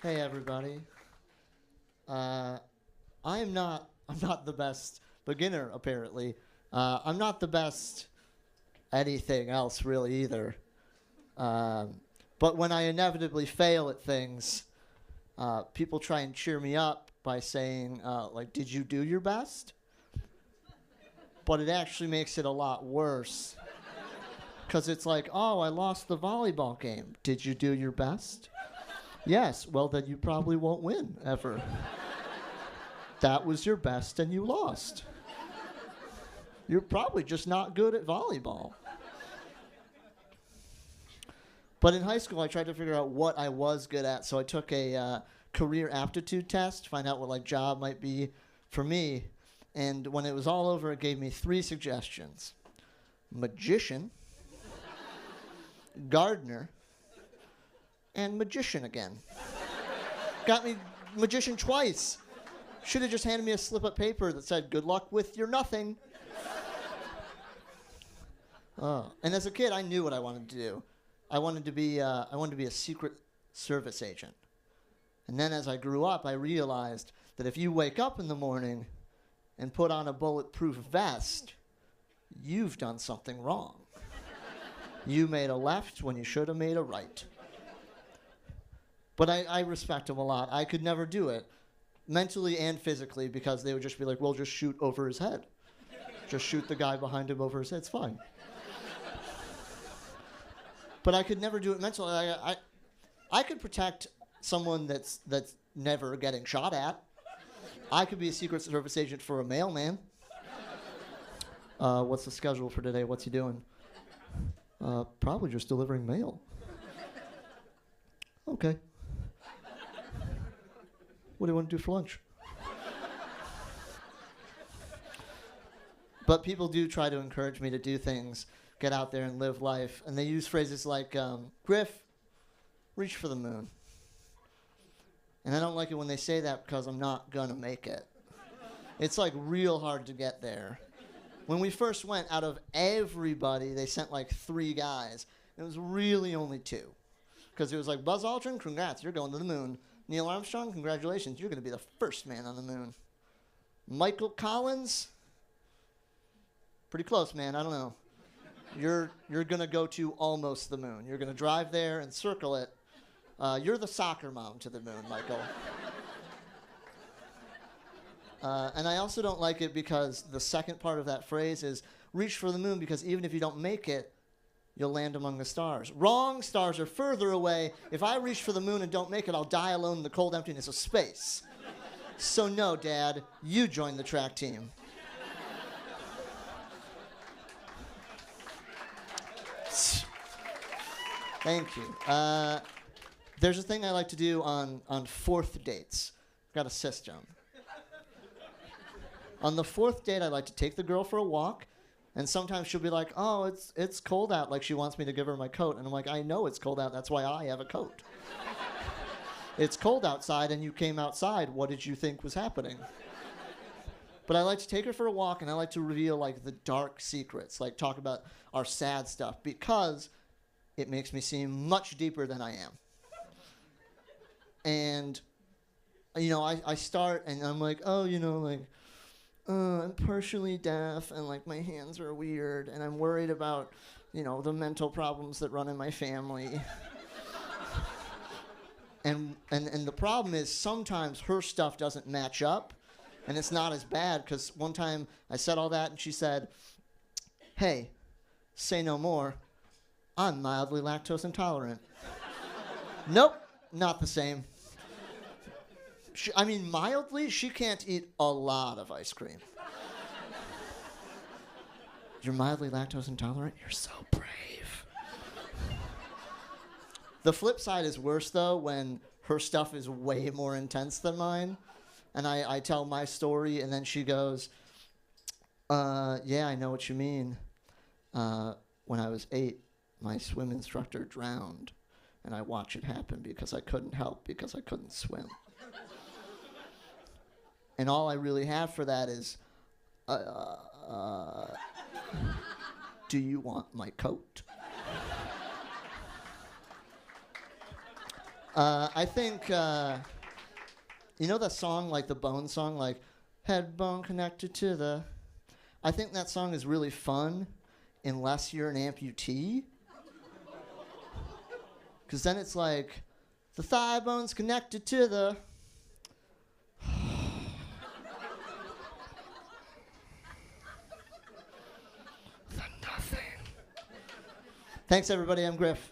Hey everybody. Uh, I'm not the best beginner apparently. I'm not the best anything else really either. But when I inevitably fail at things, people try and cheer me up by saying, like, "Did you do your best?" But it actually makes it a lot worse. Because it's like, "Oh, I lost the volleyball game. Did you do your best?" Yes, well, then you probably won't win ever. That was your best and you lost. You're probably just not good at volleyball. But in high school, I tried to figure out what I was good at, so I took a career aptitude test to find out what like job might be for me. And when it was all over, it gave me 3 suggestions: magician, gardener, and magician again. Got me magician twice. Should have just handed me a slip of paper that said, "Good luck with your nothing." And as a kid, I knew what I wanted to do. I wanted to be a Secret Service agent. And then as I grew up, I realized that if you wake up in the morning and put on a bulletproof vest, you've done something wrong. You made a left when you should have made a right. But I respect him a lot. I could never do it, mentally and physically, because they would just be like, "Well, just shoot over his head. Just shoot the guy behind him over his head. It's fine." But I could never do it mentally. I could protect someone that's never getting shot at. I could be a Secret Service agent for a mailman. What's the schedule for today? What's he doing? Probably just delivering mail. Okay. What do you want to do for lunch? But people do try to encourage me to do things, get out there and live life. And they use phrases like, "Griff, reach for the moon." And I don't like it when they say that because I'm not going to make it. It's like real hard to get there. When we first went, out of everybody, they sent like 3 guys. It was really only 2. Because it was like, Buzz Aldrin, congrats, you're going to the moon. Neil Armstrong, congratulations, you're going to be the first man on the moon. Michael Collins, pretty close, man, I don't know. You're going to go to almost the moon. You're going to drive there and circle it. You're the soccer mom to the moon, Michael. And I also don't like it because the second part of that phrase is, reach for the moon, because even if you don't make it, you'll land among the stars. Wrong, stars are further away. If I reach for the moon and don't make it, I'll die alone in the cold emptiness of space. So no, Dad, you join the track team. Thank you. There's a thing I like to do on 4th dates. I've got a system. On the 4th date, I like to take the girl for a walk. And sometimes she'll be like, "Oh, it's cold out." Like she wants me to give her my coat. And I'm like, "I know it's cold out. That's why I have a coat." It's cold outside and you came outside. What did you think was happening? But I like to take her for a walk and I like to reveal like the dark secrets, like talk about our sad stuff, because it makes me seem much deeper than I am. And, you know, I start and I'm like, "Oh, you know, like, I'm partially deaf and like my hands are weird and I'm worried about, you know, the mental problems that run in my family." and the problem is sometimes her stuff doesn't match up and it's not as bad, because one time I said all that and she said, "Hey, say no more. I'm mildly lactose intolerant." Nope, not the same. Mildly, she can't eat a lot of ice cream. "You're mildly lactose intolerant? You're so brave." The flip side is worse, though, when her stuff is way more intense than mine. And I tell my story, and then she goes, "Yeah, I know what you mean. When I was 8, my swim instructor drowned. And I watch it happen because I couldn't help, because I couldn't swim." And all I really have for that is, "Do you want my coat?" I think, you know that song, like the Bone song, like, head bone connected to the... I think that song is really fun unless you're an amputee. Because then it's like, the thigh bone's connected to the... the nothing. Thanks, everybody. I'm Griff.